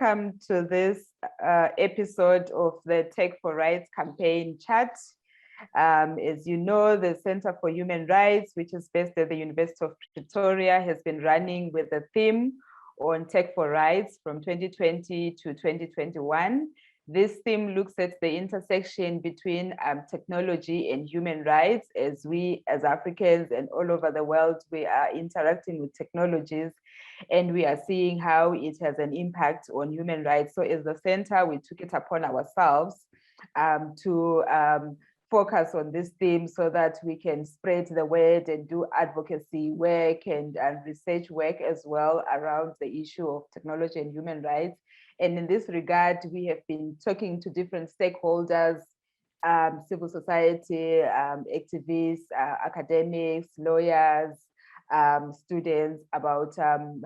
welcome to this episode of the Tech for Rights campaign chat. As you know, the Center for Human Rights, which is based at the University of Pretoria, has been running with the theme on Tech for Rights from 2020 to 2021. This theme looks at the intersection between technology and human rights, as we as Africans and all over the world, we are interacting with technologies and we are seeing how it has an impact on human rights. So as the center, we took it upon ourselves to focus on this theme so that we can spread the word and do advocacy work and research work as well around the issue of technology and human rights. And in this regard, we have been talking to different stakeholders, civil society, activists, academics, lawyers, students about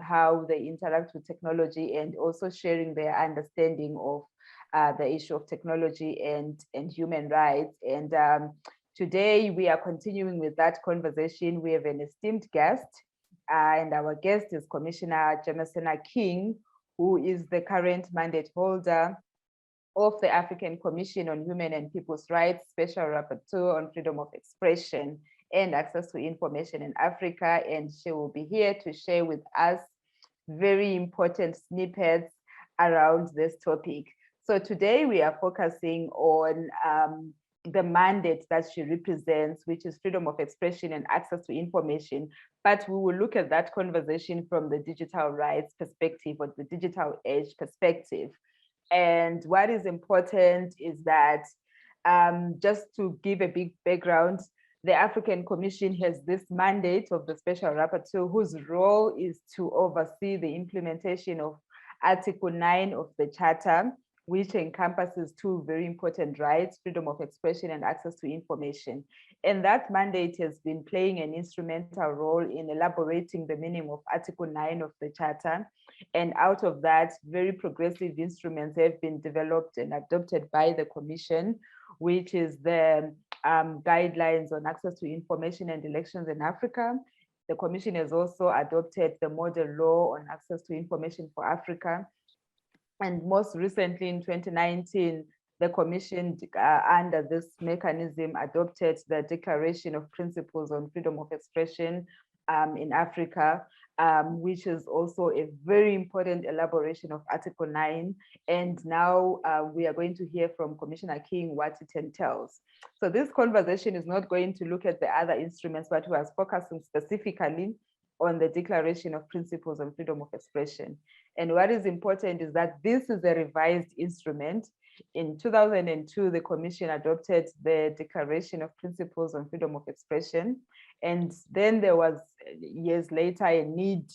how they interact with technology and also sharing their understanding of the issue of technology and human rights. And today we are continuing with that conversation. We have an esteemed guest, and our guest is Commissioner Jamesina King, who is the current mandate holder of the African Commission on Human and People's Rights, Special Rapporteur on Freedom of Expression and Access to Information in Africa. And she will be here to share with us very important snippets around this topic. So today we are focusing on the mandate that she represents, which is freedom of expression and access to information. But we will look at that conversation from the digital rights perspective or the digital age perspective. And what is important is that, just to give a big background, the African Commission has this mandate of the Special Rapporteur, whose role is to oversee the implementation of Article 9 of the Charter, which encompasses two very important rights, freedom of expression and access to information. And that mandate has been playing an instrumental role in elaborating the meaning of Article 9 of the Charter. And out of that, very progressive instruments have been developed and adopted by the Commission, which is the guidelines on access to information and elections in Africa. The Commission has also adopted the model law on access to information for Africa. And most recently in 2019, the Commission, under this mechanism, adopted the Declaration of Principles on Freedom of Expression in Africa, which is also a very important elaboration of Article 9. And now we are going to hear from Commissioner King what it entails. So this conversation is not going to look at the other instruments, but we are focusing specifically on the Declaration of Principles on Freedom of Expression. And what is important is that this is a revised instrument. In 2002, the Commission adopted the Declaration of Principles on Freedom of Expression. And then there was, years later, a need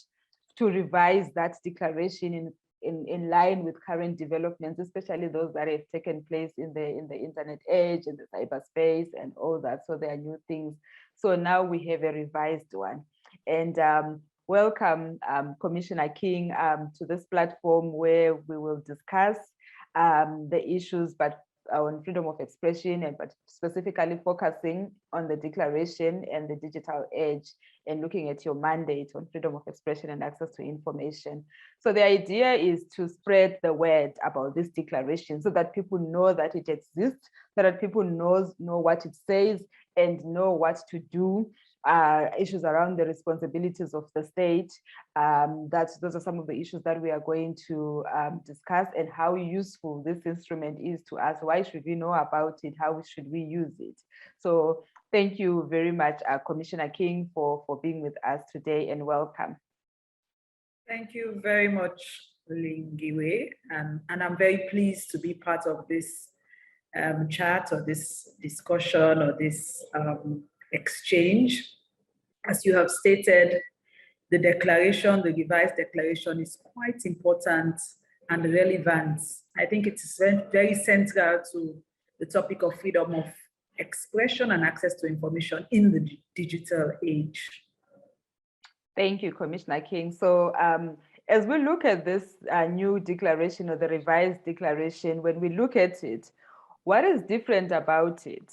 to revise that declaration in line with current developments, especially those that have taken place in the internet age and the cyberspace and all that. So there are new things. So now we have a revised one. And welcome, Commissioner King, to this platform where we will discuss the issues, but on freedom of expression, and but specifically focusing on the declaration and the digital age, and looking at your mandate on freedom of expression and access to information. So the idea is to spread the word about this declaration so that people know that it exists, so that people know what it says and know what to do. Issues around the responsibilities of the state. Those are some of the issues that we are going to discuss, and how useful this instrument is to us. Why should we know about it? How should we use it? So thank you very much, Commissioner King, for being with us today, and welcome. Thank you very much, Hlengiwe, and I'm very pleased to be part of this chat or this discussion or this exchange. As you have stated, the declaration, the revised declaration, is quite important and relevant. I think it is very central to the topic of freedom of expression and access to information in the digital age. Thank you, Commissioner King. So as we look at this new declaration or the revised declaration, when we look at it, what is different about it?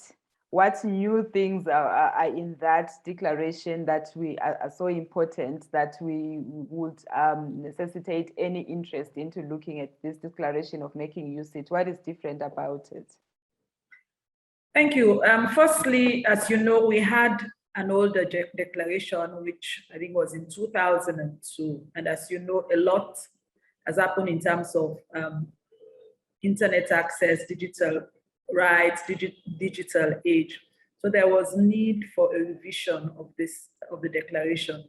what new things are in that declaration that are so important that we would necessitate any interest into looking at this declaration of making use it? What is different about it? Thank you. Firstly, as you know, we had an older declaration, which I think was in 2002. And as you know, a lot has happened in terms of internet access, digital rights, digital age. So there was need for a revision of the declaration.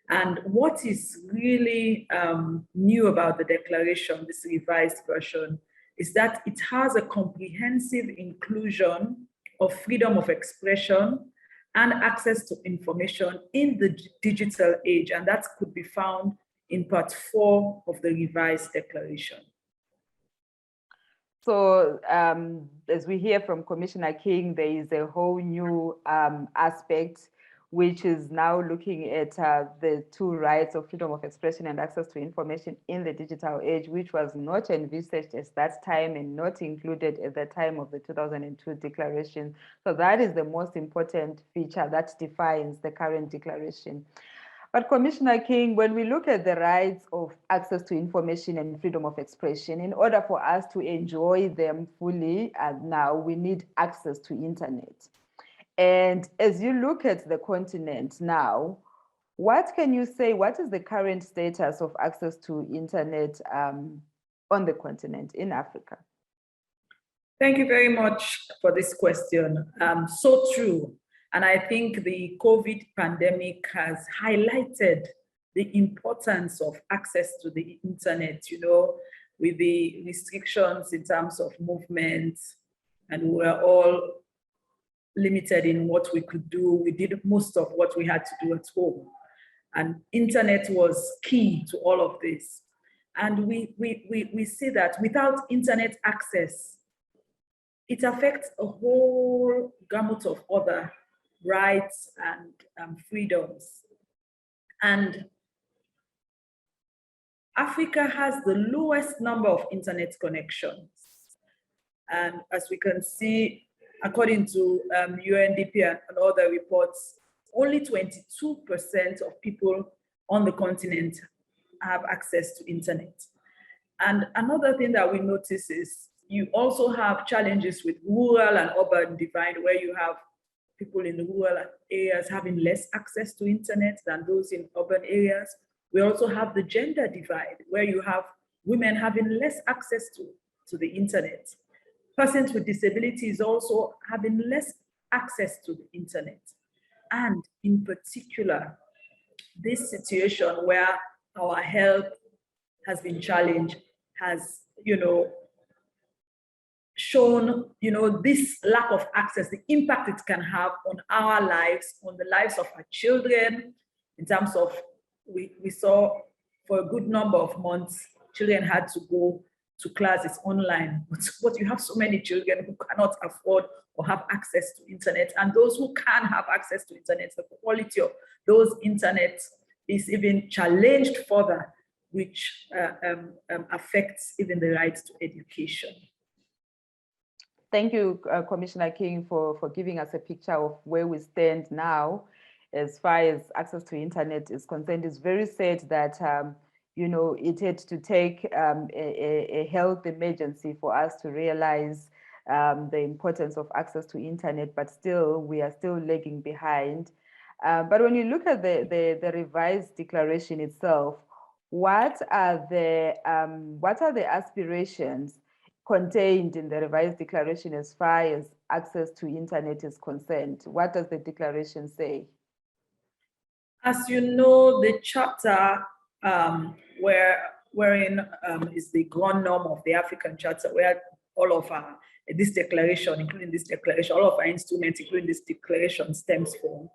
And what is really new about the declaration, this revised version, is that it has a comprehensive inclusion of freedom of expression and access to information in the digital age. And that could be found in part 4 of the revised declaration. So as we hear from Commissioner King, there is a whole new aspect which is now looking at the 2 rights of freedom of expression and access to information in the digital age, which was not envisaged at that time and not included at the time of the 2002 declaration. So that is the most important feature that defines the current declaration. But Commissioner King, when we look at the rights of access to information and freedom of expression, in order for us to enjoy them fully, now we need access to internet. And as you look at the continent now, what can you say, what is the current status of access to internet on the continent in Africa? Thank you very much for this question. So true. And I think the COVID pandemic has highlighted the importance of access to the internet, you know, with the restrictions in terms of movement, and we were all limited in what we could do. We did most of what we had to do at home. And internet was key to all of this. And we see that without internet access, it affects a whole gamut of other rights and freedoms. And Africa has the lowest number of internet connections. And as we can see, according to UNDP and other reports, only 22% of people on the continent have access to internet. And another thing that we notice is you also have challenges with rural and urban divide, where you have people in the rural areas having less access to internet than those in urban areas. We also have the gender divide, where you have women having less access to the internet. Persons with disabilities also having less access to the internet. And in particular, this situation where our health has been challenged has, you know, shown, you know, this lack of access, the impact it can have on our lives, on the lives of our children, in terms of, we saw for a good number of months, children had to go to classes online, but you have so many children who cannot afford or have access to internet, and those who can have access to internet, the quality of those internet is even challenged further, which affects even the right to education. Thank you, Commissioner King, for giving us a picture of where we stand now as far as access to internet is concerned. It's very sad that you know, it had to take a health emergency for us to realize the importance of access to internet, but still, we are still lagging behind. But when you look at the revised declaration itself, what are the aspirations contained in the revised declaration as far as access to internet is concerned? What does the declaration say? As you know, the charter wherein is the grand norm of the African Charter, where all of our, this declaration, including this declaration, all of our instruments, including this declaration, stems from.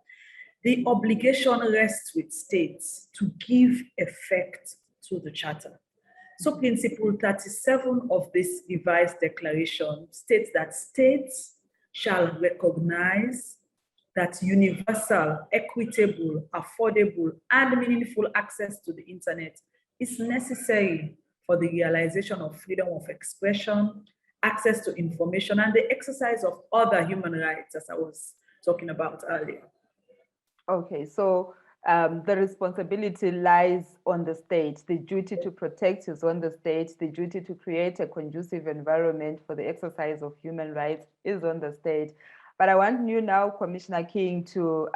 The obligation rests with states to give effect to the Charter. So Principle 37 of this revised declaration states that states shall recognize that universal, equitable, affordable, and meaningful access to the internet is necessary for the realization of freedom of expression access to information, and the exercise of other human rights, as I was talking about earlier. Okay, so the responsibility lies on the state. The duty to protect is on the state. The duty to create a conducive environment for the exercise of human rights is on the state. But I want you now, Commissioner King, to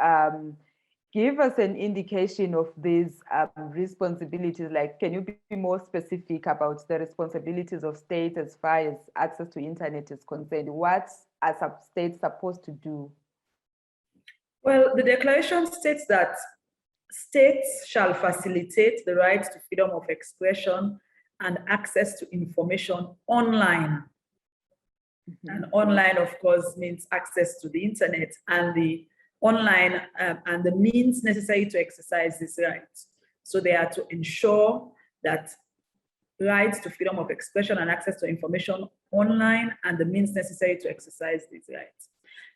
give us an indication of these responsibilities. Like, can you be more specific about the responsibilities of state as far as access to internet is concerned? What are states supposed to do? Well, the declaration states that states shall facilitate the right to freedom of expression and access to information online. And online, of course, means access to the internet, and the online and the means necessary to exercise these rights. So they are to ensure that rights to freedom of expression and access to information online and the means necessary to exercise these rights.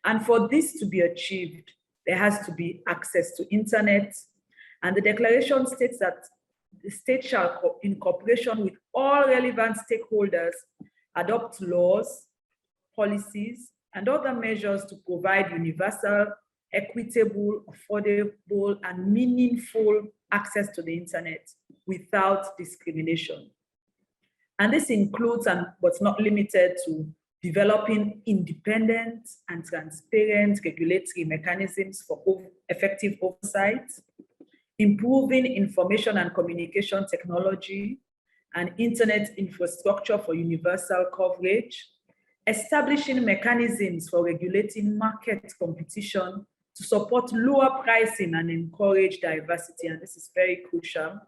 And for this to be achieved, there has to be access to internet. And the declaration states that the state shall, in cooperation with all relevant stakeholders, adopt laws, policies, and other measures to provide universal, equitable, affordable, and meaningful access to the internet without discrimination. And this includes, but not limited to, developing independent and transparent regulatory mechanisms for effective oversight, improving information and communication technology and internet infrastructure for universal coverage, establishing mechanisms for regulating market competition to support lower pricing and encourage diversity, and this is very crucial,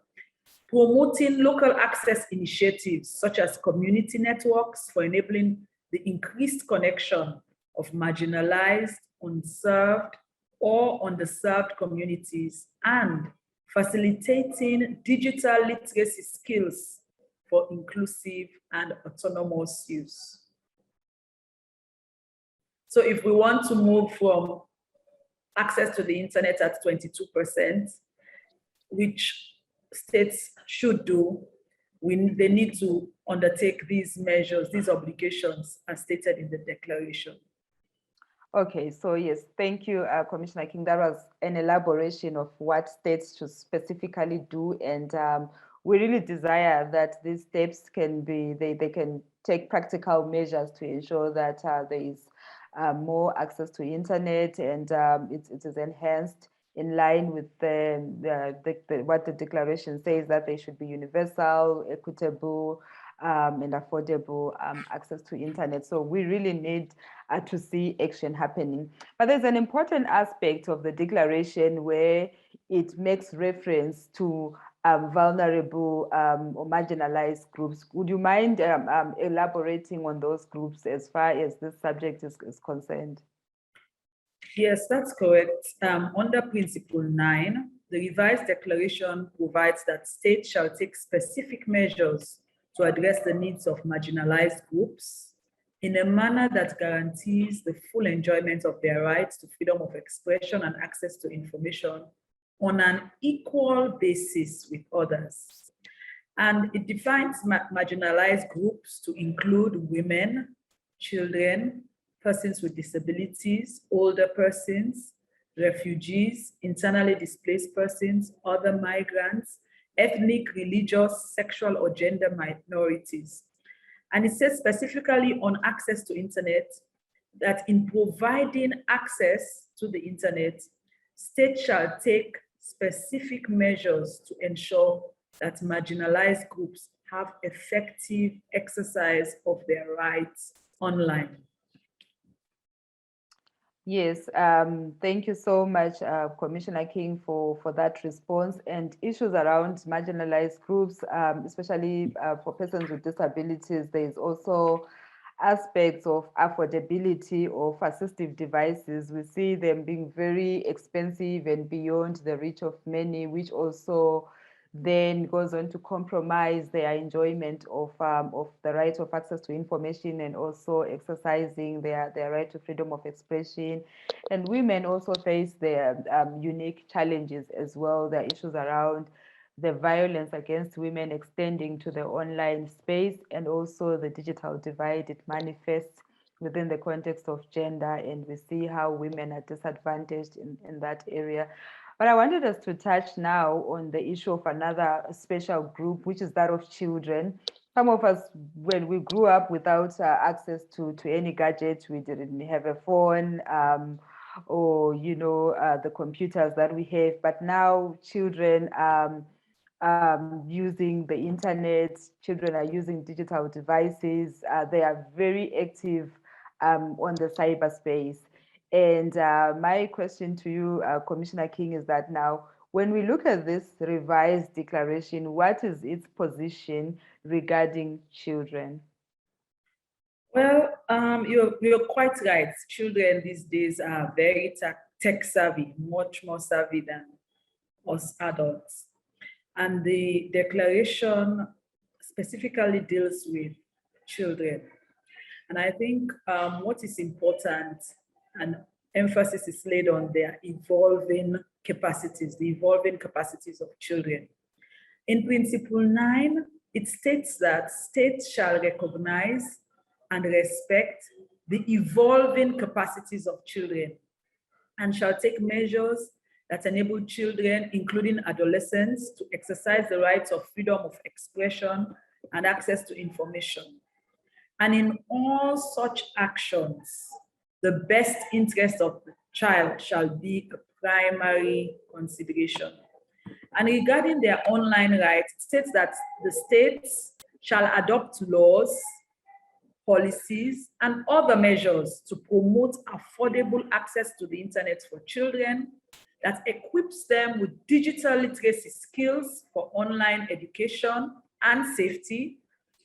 promoting local access initiatives such as community networks for enabling the increased connection of marginalized, unserved, or underserved communities, and facilitating digital literacy skills for inclusive and autonomous use. So if we want to move from access to the internet at 22%, which states should do, they need to undertake these measures, these obligations as stated in the declaration. Okay, so yes, thank you, Commissioner King. That was an elaboration of what states should specifically do, and we really desire that these steps can be, they can take practical measures to ensure that there is more access to internet, and it is enhanced in line with what the declaration says, that they should be universal, equitable, and affordable access to internet. So we really need to see action happening. But there's an important aspect of the declaration where it makes reference to vulnerable or marginalized groups. Would you mind elaborating on those groups as far as this subject is concerned? Yes, that's correct. Under Principle 9, the revised declaration provides that states shall take specific measures to address the needs of marginalized groups in a manner that guarantees the full enjoyment of their rights to freedom of expression and access to information on an equal basis with others. And it defines marginalized groups to include women, children, persons with disabilities, older persons, refugees, internally displaced persons, other migrants, ethnic, religious, sexual, or gender minorities. And it says specifically on access to internet that in providing access to the internet, states shall take specific measures to ensure that marginalized groups have effective exercise of their rights online. Yes, thank you so much, Commissioner King, for that response. And issues around marginalized groups, especially for persons with disabilities, there is also aspects of affordability of assistive devices. We see them being very expensive and beyond the reach of many, which also then goes on to compromise their enjoyment of the right of access to information and also exercising their right to freedom of expression. And women also face their unique challenges as well. There are issues around the violence against women extending to the online space, and also the digital divide. It manifests within the context of gender, and we see how women are disadvantaged in that area. But I wanted us to touch now on the issue of another special group, which is that of children. Some of us, when we grew up without access to any gadgets, we didn't have a phone, or the computers that we have. But now children using the internet, children are using digital devices. They are very active on the cyberspace. And my question to you, Commissioner King, is that now, when we look at this revised declaration, what is its position regarding children? Well, you're quite right. Children these days are very tech savvy, much more savvy than us adults. And the declaration specifically deals with children. And I think what is important, and emphasis is laid on their evolving capacities, the evolving capacities of children. In Principle 9, it states that states shall recognize and respect the evolving capacities of children and shall take measures that enable children, including adolescents, to exercise the rights of freedom of expression and access to information. And in all such actions, the best interest of the child shall be a primary consideration. And regarding their online rights, it states that the states shall adopt laws, policies, and other measures to promote affordable access to the internet for children, that equips them with digital literacy skills for online education and safety,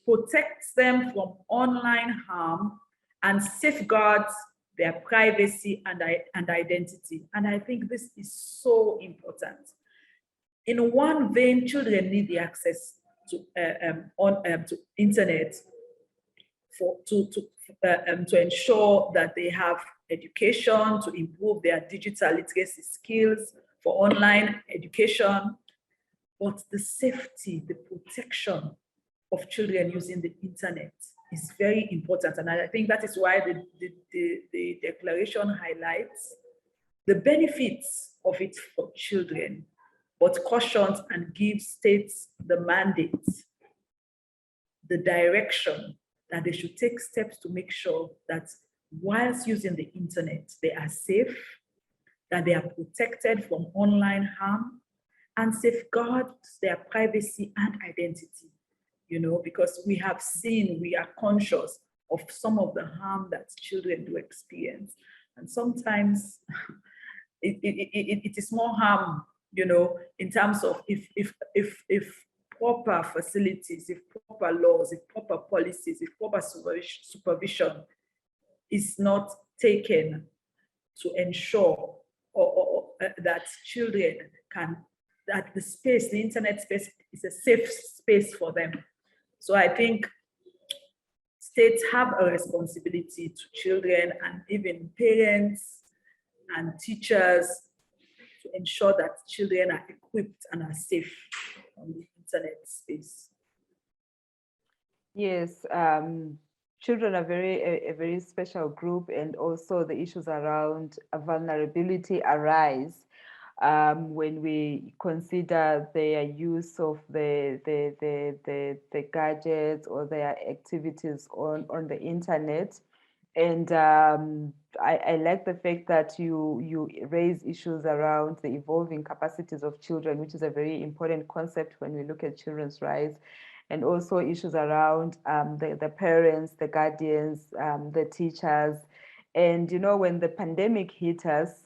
protects them from online harm, and safeguards their privacy and identity. And I think this is so important. In one vein, children need the access to internet to ensure that they have education, to improve their digital literacy skills for online education. But the safety, the protection of children using the internet is very important. And I think that is why the declaration highlights the benefits of it for children, but cautions and gives states the mandate, the direction that they should take steps to make sure that whilst using the internet, they are safe, that they are protected from online harm, and safeguard their privacy and identity, because we have seen, we are conscious of some of the harm that children do experience. And sometimes it is more harm, in terms of if proper facilities, if proper laws, if proper policies, if proper supervision is not taken to ensure that children that the internet space is a safe space for them. So I think states have a responsibility to children and even parents and teachers to ensure that children are equipped and are safe on the internet space. Yes, children are a very special group, and also the issues around vulnerability arise when we consider their use of the gadgets or their activities on the internet. And I like the fact that you raise issues around the evolving capacities of children, which is a very important concept when we look at children's rights, and also issues around the parents, the guardians, the teachers. And, when the pandemic hit us,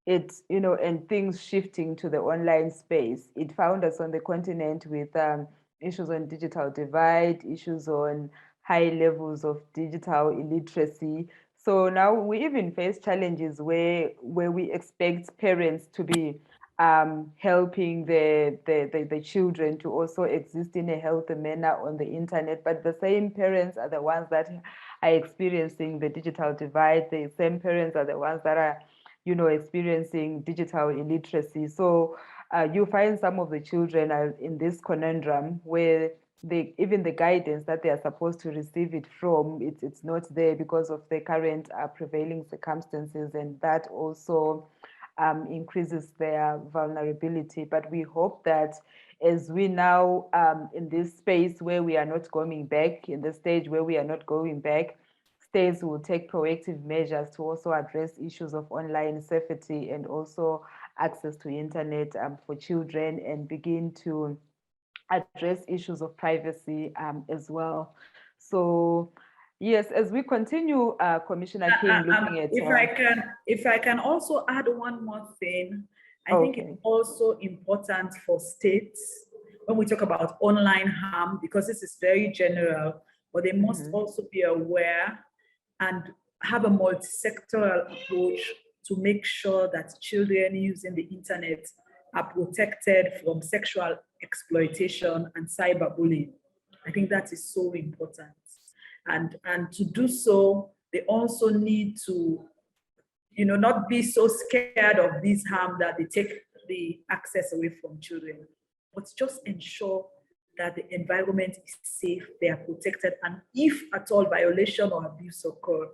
and things shifting to the online space, it found us on the continent with issues on digital divide, issues on high levels of digital illiteracy. So now we even face challenges where we expect parents to be helping the children to also exist in a healthy manner on the internet, but the same parents are the ones that are experiencing the digital divide. The same parents are the ones that are experiencing digital illiteracy. So you find some of the children are in this conundrum where even the guidance that they are supposed to receive it from, it's not there because of the current prevailing circumstances, and that also increases their vulnerability. But we hope that as we now in this space where we are not going back, in the stage where we are not going back, states will take proactive measures to also address issues of online safety and also access to internet for children, and begin to address issues of privacy as well. So yes, as we continue, Commissioner King, looking at if I can also add one more thing, I think it's also important for states when we talk about online harm, because this is very general, but they must also be aware and have a multi-sectoral approach to make sure that children using the internet are protected from sexual exploitation and cyberbullying. I think that is so important. And to do so, they also need to, not be so scared of this harm that they take the access away from children, but just ensure that the environment is safe, they are protected, and if at all violation or abuse occurs,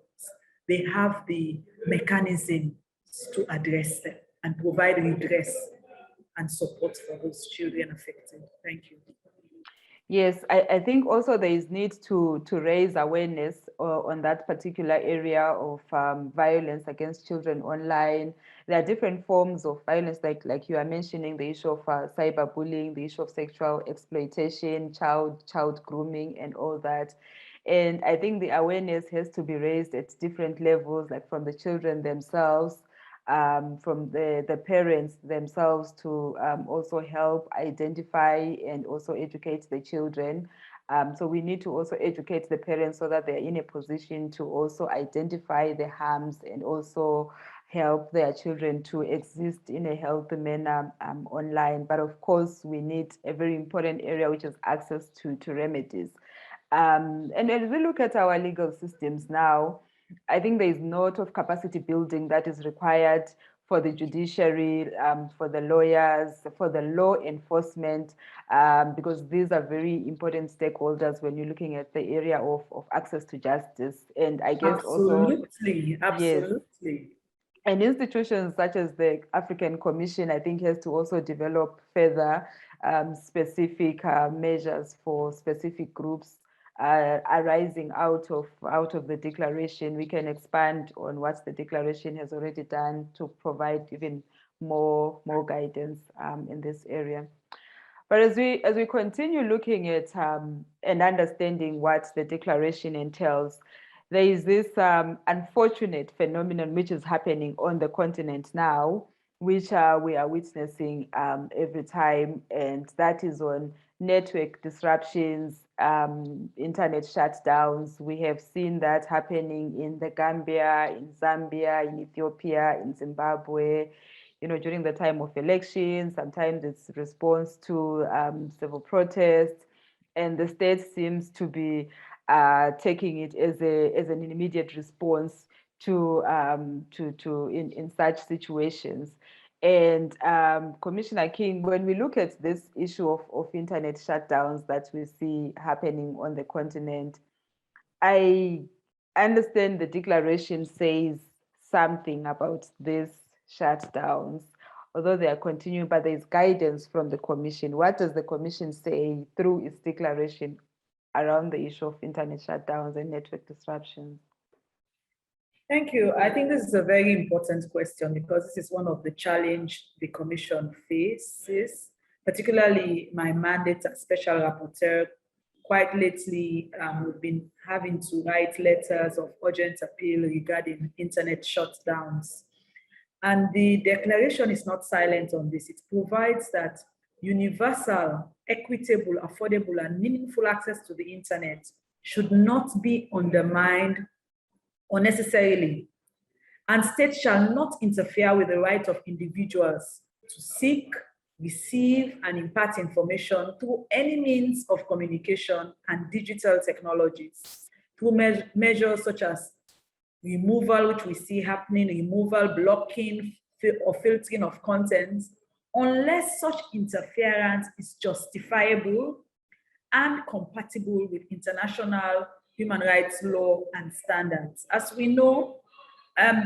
they have the mechanism to address them and provide redress and support for those children affected. Thank you. Yes, I think also there is need to raise awareness on that particular area of violence against children online. There are different forms of violence, like you are mentioning, the issue of cyberbullying, the issue of sexual exploitation, child grooming, and all that. And I think the awareness has to be raised at different levels, like from the children themselves, from the parents themselves, to also help identify and also educate the children. So we need to also educate the parents so that they're in a position to also identify the harms and also help their children to exist in a healthy manner online. But of course, we need a very important area, which is access to remedies. And as we look at our legal systems now, I think there is a lot of capacity building that is required for the judiciary, for the lawyers, for the law enforcement, because these are very important stakeholders when you're looking at the area of access to justice. And I guess absolutely. Yes. And institutions such as the African Commission, I think, has to also develop further specific measures for specific groups arising out of the declaration. We can expand on what the declaration has already done to provide even more guidance in this area. But as we continue looking at and understanding what the declaration entails, there is this unfortunate phenomenon which is happening on the continent now, which we are witnessing every time, and that is on network disruptions, internet shutdowns. We have seen that happening in the Gambia, in Zambia, in Ethiopia, in Zimbabwe, during the time of elections. Sometimes it's response to civil protests, and the state seems to be taking it as an immediate response to in such situations. And Commissioner King, when we look at this issue of internet shutdowns that we see happening on the continent, I understand the declaration says something about these shutdowns, although they are continuing, but there's guidance from the Commission. What does the Commission say through its declaration around the issue of internet shutdowns and network disruptions? Thank you. I think this is a very important question because this is one of the challenges the Commission faces, particularly my mandate as Special Rapporteur. Quite lately, we've been having to write letters of urgent appeal regarding internet shutdowns. And the declaration is not silent on this. It provides that universal, equitable, affordable, and meaningful access to the internet should not be undermined unnecessarily, and states shall not interfere with the right of individuals to seek, receive, and impart information through any means of communication and digital technologies, through measures such as removal, which we see happening, removal, blocking, or filtering of content, unless such interference is justifiable and compatible with international human rights law and standards. As we know,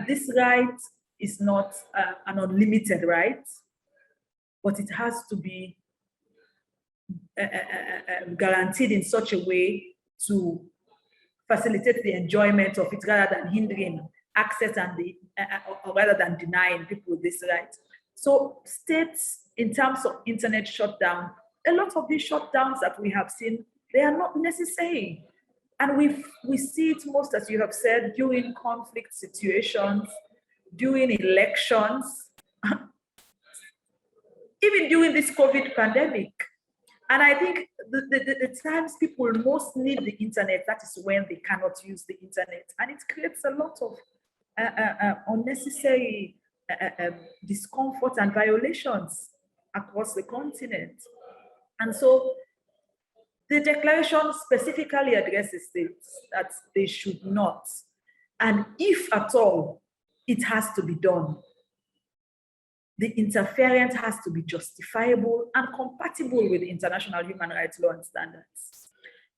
this right is not an unlimited right, but it has to be guaranteed in such a way to facilitate the enjoyment of it rather than hindering access and or rather than denying people this right. So states, in terms of internet shutdown, a lot of these shutdowns that we have seen, they are not necessary. And we see it most, as you have said, during conflict situations, during elections, even during this COVID pandemic. And I think the times people most need the internet, that is when they cannot use the internet. And it creates a lot of unnecessary discomfort and violations across the continent. And so the declaration specifically addresses states that they should not. And if at all, it has to be done. The interference has to be justifiable and compatible with international human rights law and standards.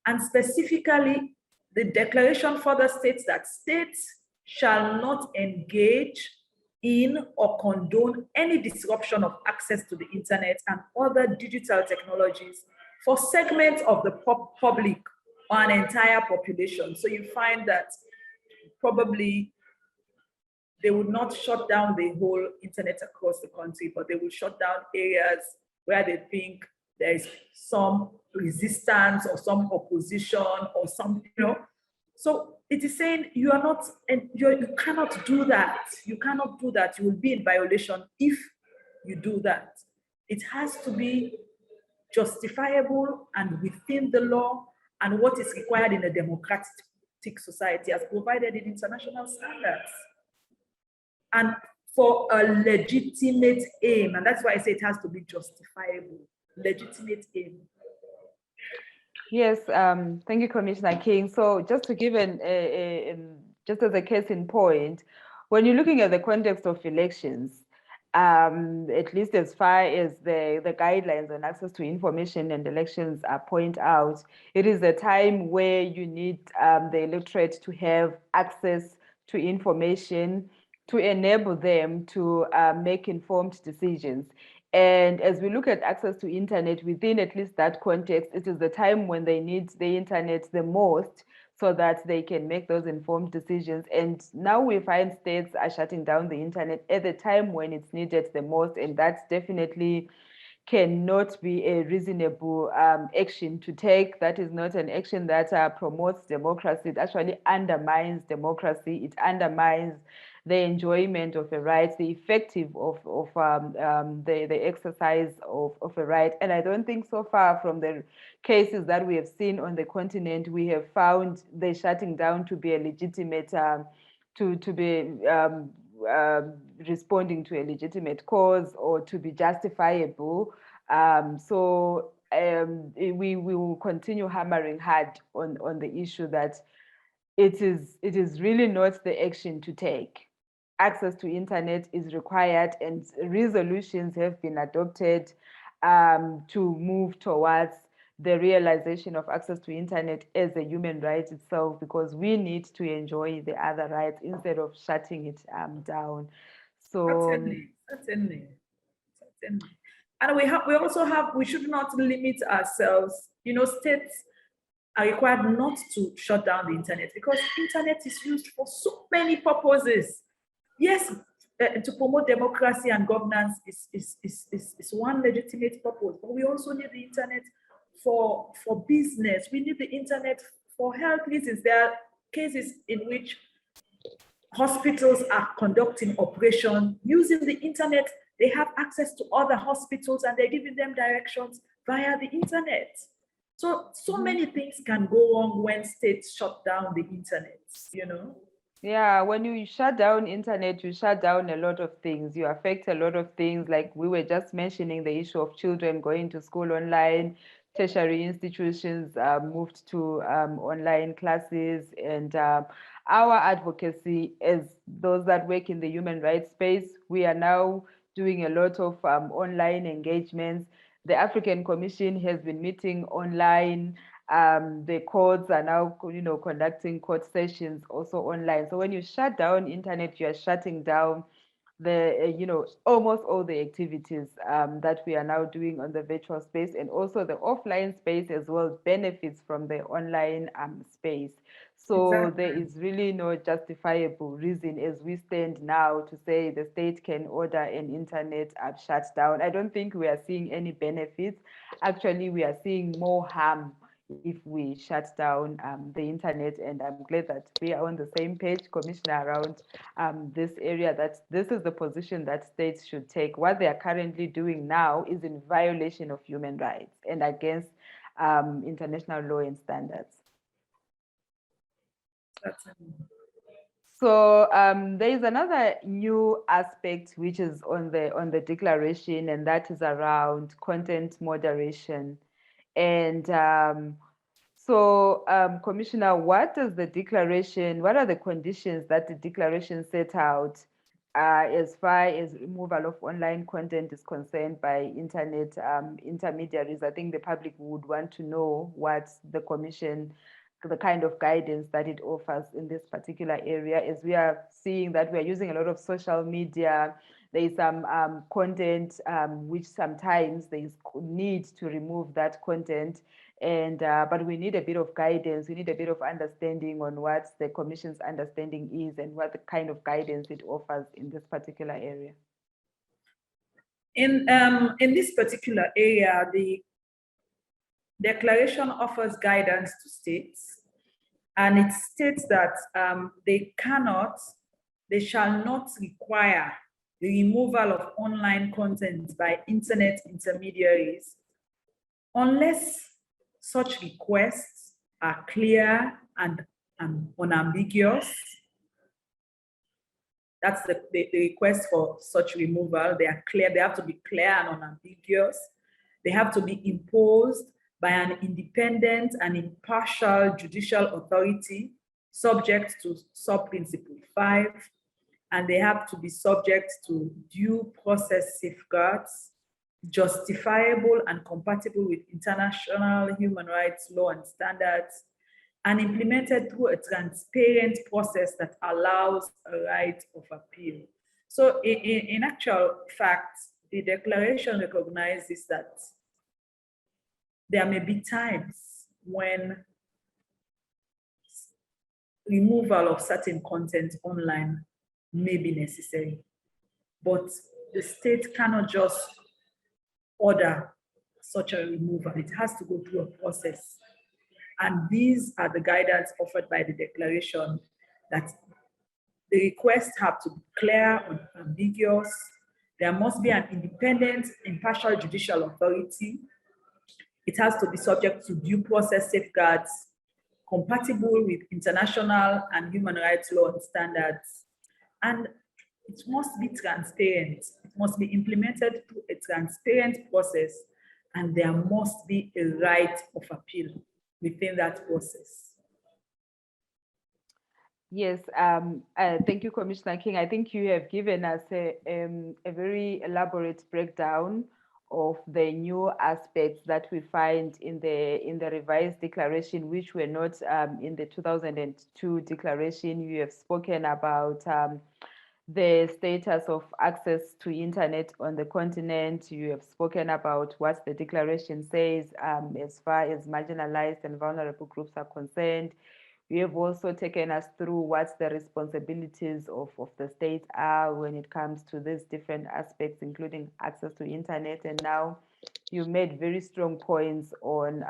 And specifically, the declaration further states that states shall not engage in or condone any disruption of access to the internet and other digital technologies for segments of the public or an entire population. So you find that probably they would not shut down the whole internet across the country, but they will shut down areas where they think there is some resistance or some opposition or something, you know. So it is saying you are not, and you cannot do that. You cannot do that. You will be in violation if you do that. It has to be justifiable and within the law and what is required in a democratic society as provided in international standards. And for a legitimate aim, and that's why I say it has to be justifiable, legitimate aim. Yes, thank you, Commissioner King. So just to give just as a case in point, when you're looking at the context of elections, at least as far as the guidelines on access to information and elections point out, it is a time where you need the electorate to have access to information to enable them to make informed decisions. And as we look at access to internet within at least that context, it is the time when they need the internet the most so that they can make those informed decisions. And now we find states are shutting down the internet at the time when it's needed the most. And that's definitely cannot be a reasonable action to take. That is not an action that promotes democracy. It actually undermines democracy. It undermines the enjoyment of a right, the effective of the exercise of a right. And I don't think so far from the cases that we have seen on the continent, we have found the shutting down to be a legitimate, responding to a legitimate cause or to be justifiable. We will continue hammering hard on the issue that it is really not the action to take. Access to internet is required, and resolutions have been adopted to move towards the realization of access to internet as a human right itself, because we need to enjoy the other rights instead of shutting it down. So certainly. And we should not limit ourselves. You know, states are required not to shut down the internet because internet is used for so many purposes. Yes, to promote democracy and governance is one legitimate purpose, but we also need the internet for business. We need the internet for health reasons. There are cases in which hospitals are conducting operation using the internet. They have access to other hospitals and they're giving them directions via the internet. So many things can go wrong when states shut down the internet, you know? Yeah, when you shut down internet, you shut down a lot of things. You affect a lot of things. Like we were just mentioning the issue of children going to school online, tertiary institutions moved to online classes, and our advocacy as those that work in the human rights space, we are now doing a lot of online engagements. The African Commission has been meeting online. The courts are now, conducting court sessions also online. So when you shut down internet, you are shutting down the almost all the activities that we are now doing on the virtual space, and also the offline space as well benefits from the online space. So Exactly. there is really no justifiable reason as we stand now to say the state can order an internet shut down. I don't think we are seeing any benefits. Actually, we are seeing more harm if we shut down the internet, and I'm glad that we are on the same page, Commissioner, around this area, that this is the position that states should take. What they are currently doing now is in violation of human rights and against international law and standards. So there is another new aspect which is on the declaration, and that is around content moderation. And Commissioner, what are the conditions that the declaration set out as far as removal of online content is concerned by internet intermediaries? I think the public would want to know what the Commission, the kind of guidance that it offers in this particular area, as we are seeing that we are using a lot of social media. There is some content which sometimes there is need to remove that content, and but we need a bit of guidance. We need a bit of understanding on what the Commission's understanding is and what the kind of guidance it offers in this particular area. In this particular area, the declaration offers guidance to states, and it states that they shall not require the removal of online content by internet intermediaries unless such requests are clear and unambiguous. That's the request for such removal. They are clear, they have to be clear and unambiguous. They have to be imposed by an independent and impartial judicial authority subject to sub-principle 5, and they have to be subject to due process safeguards, justifiable and compatible with international human rights law and standards, and implemented through a transparent process that allows a right of appeal. So in actual fact, the declaration recognizes that there may be times when removal of certain content online may be necessary, but the state cannot just order such a removal. It has to go through a process. And these are the guidance offered by the declaration, that the requests have to be clear and ambiguous. There must be an independent, impartial judicial authority. It has to be subject to due process safeguards, compatible with international and human rights law and standards. And it must be transparent. It must be implemented through a transparent process, and there must be a right of appeal within that process. Yes, thank you, Commissioner King. I think you have given us a very elaborate breakdown of the new aspects that we find in the revised declaration, which were not in the 2002 declaration. You have spoken about the status of access to internet on the continent. You have spoken about what the declaration says as far as marginalized and vulnerable groups are concerned. You have also taken us through what the responsibilities of the state are when it comes to these different aspects, including access to internet. And now you made very strong points on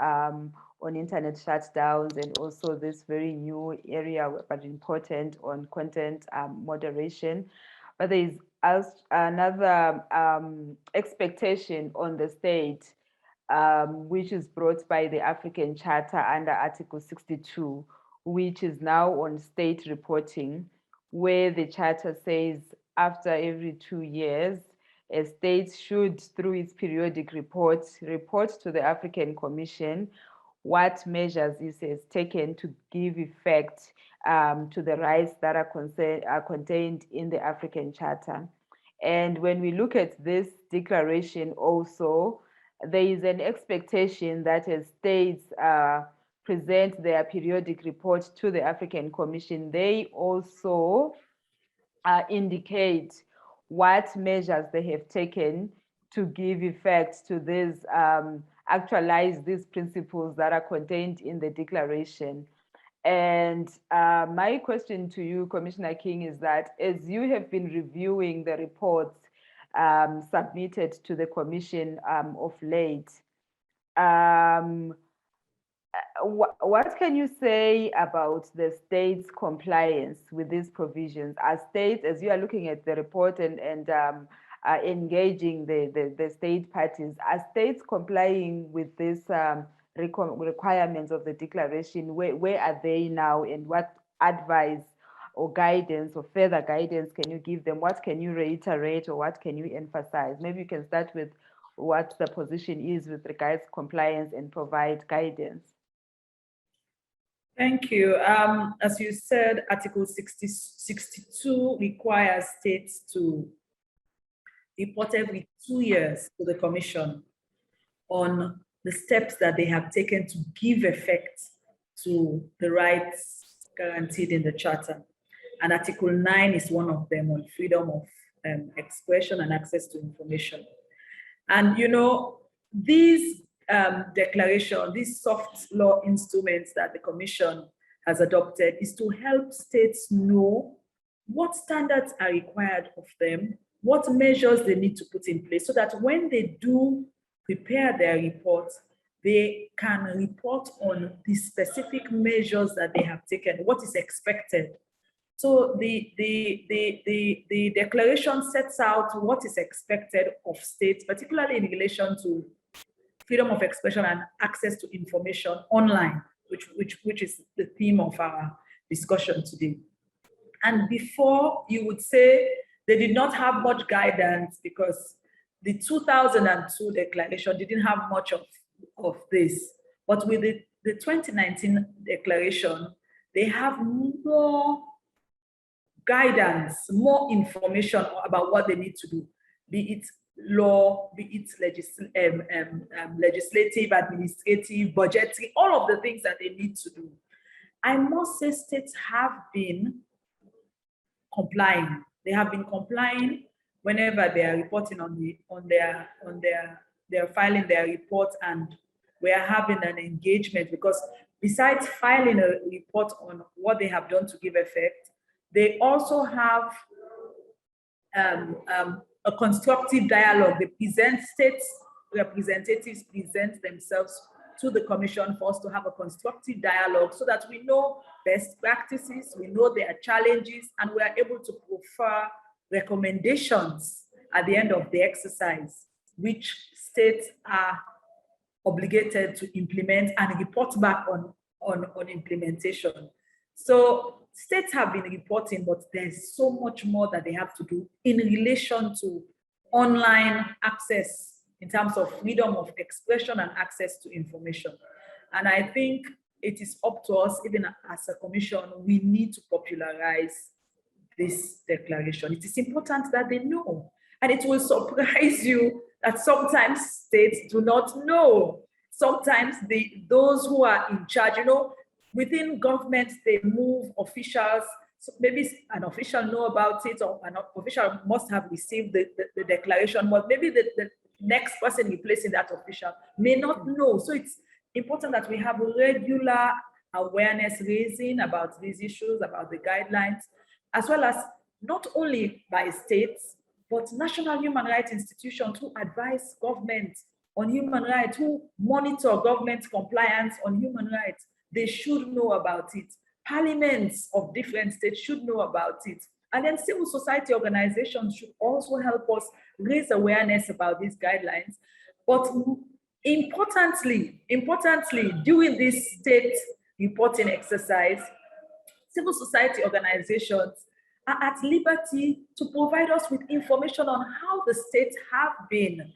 internet shutdowns, and also this very new area, but important, on content moderation. But there is another expectation on the state, which is brought by the African Charter under Article 62, which is now on state reporting, where the Charter says after every 2 years, a state should, through its periodic report to the African Commission what measures it has taken to give effect to the rights that are contained in the African Charter. And when we look at this declaration also, there is an expectation that as states present their periodic report to the African Commission, they also indicate what measures they have taken to give effect to these, actualize these principles that are contained in the declaration. And my question to you, Commissioner King, is that as you have been reviewing the reports submitted to the Commission of late, what can you say about the state's compliance with these provisions? Are states, as you are looking at the report and engaging the state parties, are states complying with these requirements of the declaration? Where are they now, and what advice or guidance or further guidance can you give them? What can you reiterate, or what can you emphasize? Maybe you can start with what the position is with regards to compliance and provide guidance. Thank you. As you said, Article 62 requires states to report every 2 years to the Commission on the steps that they have taken to give effect to the rights guaranteed in the Charter. And Article 9 is one of them, on freedom of expression and access to information. And you know, these declaration, these soft law instruments that the Commission has adopted is to help states know what standards are required of them, what measures they need to put in place, so that when they do prepare their reports, they can report on the specific measures that they have taken, what is expected. So the declaration sets out what is expected of states, particularly in relation to freedom of expression and access to information online, which is the theme of our discussion today. And before, you would say they did not have much guidance because the 2002 declaration didn't have much of this. But with the 2019 declaration, they have more guidance, more information about what they need to do, be it law, be it legislative, administrative, budgetary, all of the things that they need to do. I must say states have been complying. They have been complying whenever they are reporting they're filing their report, and we are having an engagement, because besides filing a report on what they have done to give effect, they also have a constructive dialogue. They present, states representatives present themselves to the Commission for us to have a constructive dialogue, so that we know best practices, we know their challenges, and we are able to prefer recommendations at the end of the exercise, which states are obligated to implement and report back on implementation. So states have been reporting, but there's so much more that they have to do in relation to online access in terms of freedom of expression and access to information. And I think it is up to us, even as a commission, we need to popularize this declaration. It is important that they know. And it will surprise you that sometimes states do not know. Sometimes those who are in charge, you know, within government, they move officials. So maybe an official know about it, or an official must have received the declaration, but maybe the next person replacing that official may not know. So it's important that we have regular awareness raising about these issues, about the guidelines, as well as not only by states, but national human rights institutions who advise government on human rights, who monitor government compliance on human rights. They should know about it. Parliaments of different states should know about it. And then civil society organizations should also help us raise awareness about these guidelines. But importantly, during this state reporting exercise, civil society organizations are at liberty to provide us with information on how the states have been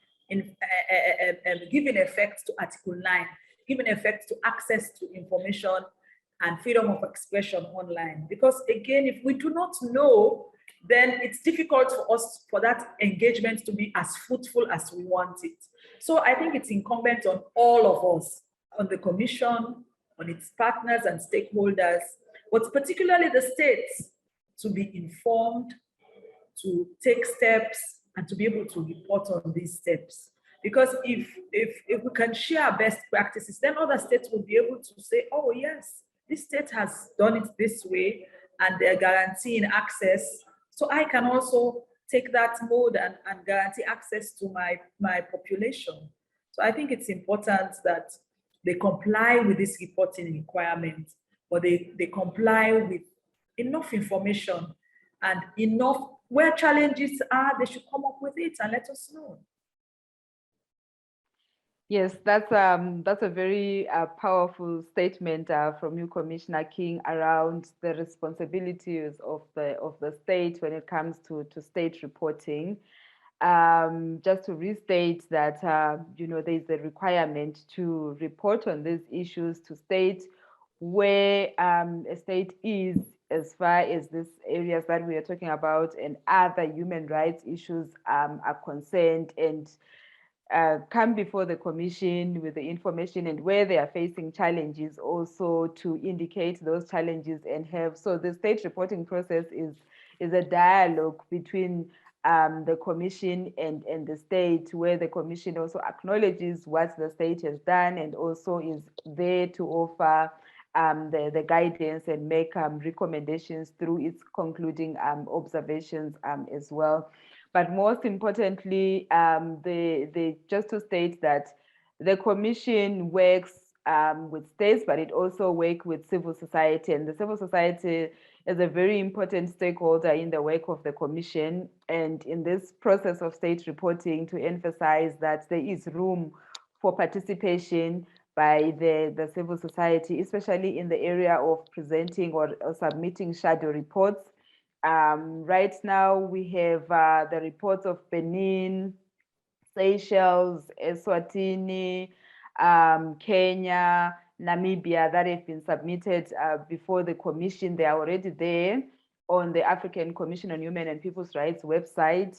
giving effect to Article 9, giving effect to access to information and freedom of expression online. Because again, if we do not know, then it's difficult for us, for that engagement to be as fruitful as we want it. So I think it's incumbent on all of us, on the Commission, on its partners and stakeholders, but particularly the states, to be informed, to take steps, and to be able to report on these steps. Because if we can share best practices, then other states will be able to say, oh yes, this state has done it this way, and they're guaranteeing access. So I can also take that mode and guarantee access to my population. So I think it's important that they comply with this reporting requirement, but they comply with enough information and enough, where challenges are, they should come up with it and let us know. Yes, that's a very powerful statement from you, Commissioner King, around the responsibilities of the state when it comes to state reporting. Just to restate that, there's a requirement to report on these issues to state where a state is as far as these areas that we are talking about and other human rights issues are concerned, and come before the Commission with the information and where they are facing challenges, also to indicate those challenges and have. So the state reporting process is a dialogue between the Commission and the state, where the Commission also acknowledges what the state has done and also is there to offer the guidance and make recommendations through its concluding observations as well. But most importantly, just to state that the Commission works with states, but it also works with civil society, and the civil society is a very important stakeholder in the work of the Commission. And in this process of state reporting, to emphasize that there is room for participation by the civil society, especially in the area of presenting or submitting shadow reports. Right now, we have the reports of Benin, Seychelles, Eswatini, Kenya, Namibia that have been submitted before the Commission. They are already there on the African Commission on Human and People's Rights website.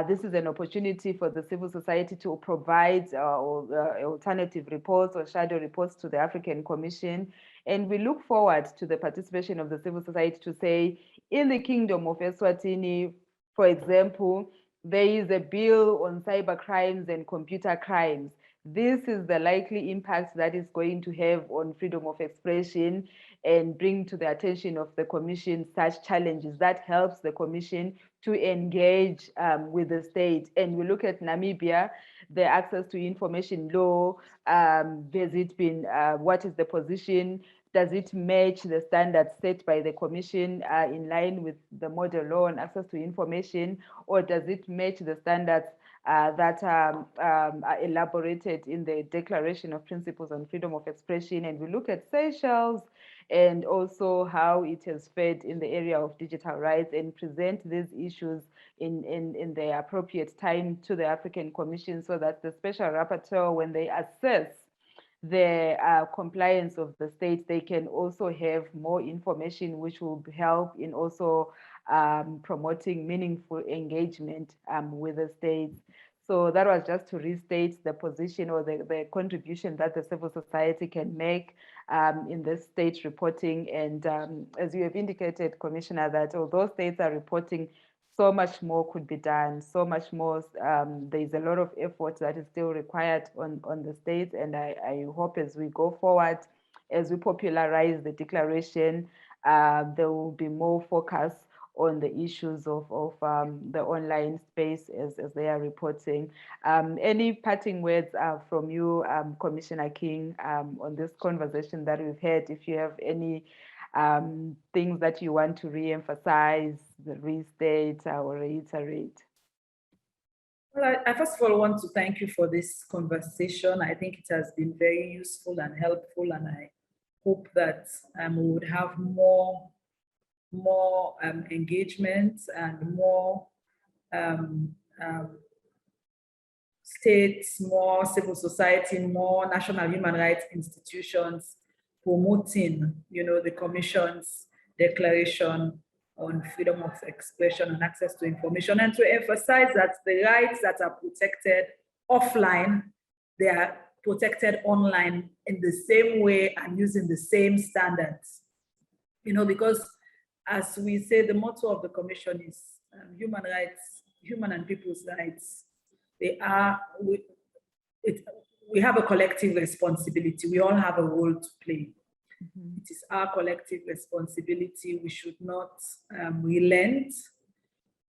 This is an opportunity for the civil society to provide alternative reports or shadow reports to the African Commission. And we look forward to the participation of the civil society to say, in the Kingdom of Eswatini, for example, there is a bill on cyber crimes and computer crimes. This is the likely impact that is going to have on freedom of expression, and bring to the attention of the Commission such challenges. That helps the Commission to engage with the state. And we look at Namibia, the access to information law. Has it been, what is the position? Does it match the standards set by the Commission in line with the model law on access to information, or does it match the standards that are elaborated in the Declaration of Principles on Freedom of Expression? And we look at Seychelles and also how it has fared in the area of digital rights, and present these issues in the appropriate time to the African Commission, so that the Special Rapporteur, when they assess the compliance of the state, they can also have more information which will help in also promoting meaningful engagement with the states. So that was just to restate the position or the contribution that the civil society can make in this state reporting. And as you have indicated, Commissioner, that although states are reporting, so much more could be done, so much more. There's a lot of effort that is still required on the states. And I hope as we go forward, as we popularize the declaration, there will be more focus on the issues of the online space as they are reporting. Any parting words from you, Commissioner King, on this conversation that we've had? If you have any things that you want to re-emphasize, restate, or reiterate. Well, I first of all want to thank you for this conversation. I think it has been very useful and helpful, and I hope that we would have more engagement and more states, more civil society, more national human rights institutions promoting, the Commission's declaration on freedom of expression and access to information, and to emphasize that the rights that are protected offline, they are protected online in the same way and using the same standards. You know, because as we say, the motto of the Commission is human rights, human and people's rights. They are, we have a collective responsibility. We all have a role to play. Mm-hmm. It is our collective responsibility. We should not relent.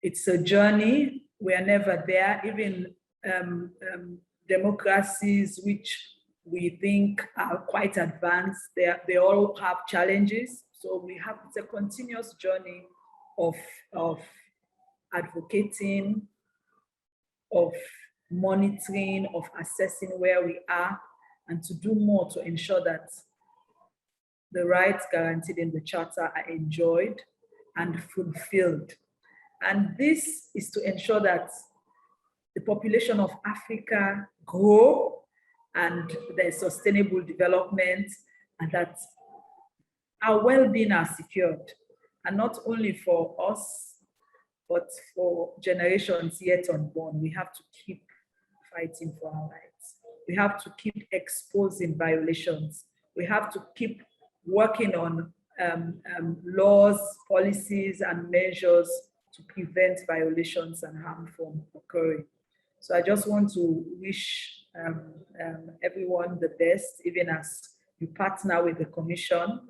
It's a journey. We are never there. Even democracies which we think are quite advanced, they all have challenges. So it's a continuous journey of advocating, of monitoring, of assessing where we are, and to do more to ensure that the rights guaranteed in the Charter are enjoyed and fulfilled. And this is to ensure that the population of Africa grow and there's sustainable development, and that our well-being are secured, and not only for us, but for generations yet unborn. We have to keep fighting for our rights. We have to keep exposing violations. We have to keep working on laws, policies, and measures to prevent violations and harm from occurring. So I just want to wish everyone the best, even as you partner with the Commission.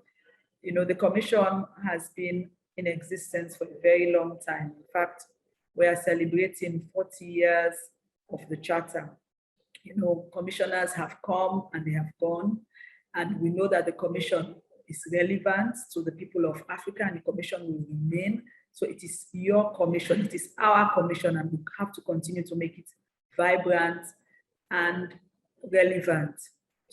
You know, the Commission has been in existence for a very long time. In fact, we are celebrating 40 years of the Charter. You know, commissioners have come and they have gone, and we know that the Commission is relevant to the people of Africa, and the Commission will remain. So it is your Commission, it is our Commission, and we have to continue to make it vibrant and relevant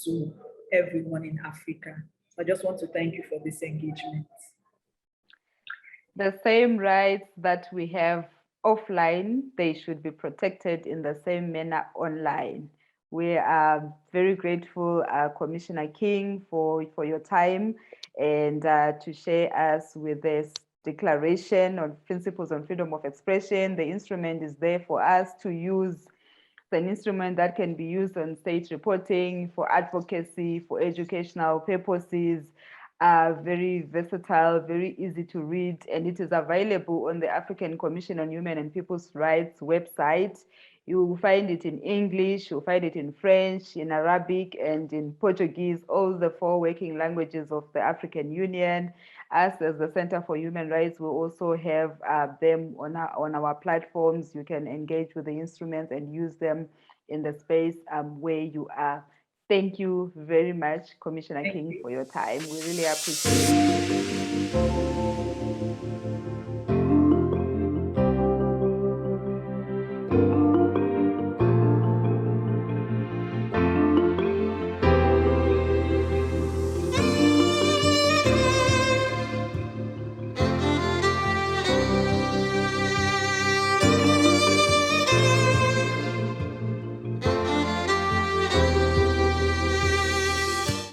to everyone in Africa. So I just want to thank you for this engagement. The same rights that we have offline, they should be protected in the same manner online. We are very grateful, Commissioner King, for your time and to share us with this declaration on principles on freedom of expression. The instrument is there for us to use. It's an instrument that can be used on state reporting, for advocacy, for educational purposes. Very versatile, very easy to read, and it is available on the African Commission on Human and People's Rights website. You will find it in English, you'll find it in French, in Arabic, and in Portuguese, all the 4 working languages of the African Union. Us, as the Center for Human Rights, will also have them on our platforms. You can engage with the instruments and use them in the space where you are. Thank you very much, Commissioner King, for your time. We really appreciate it.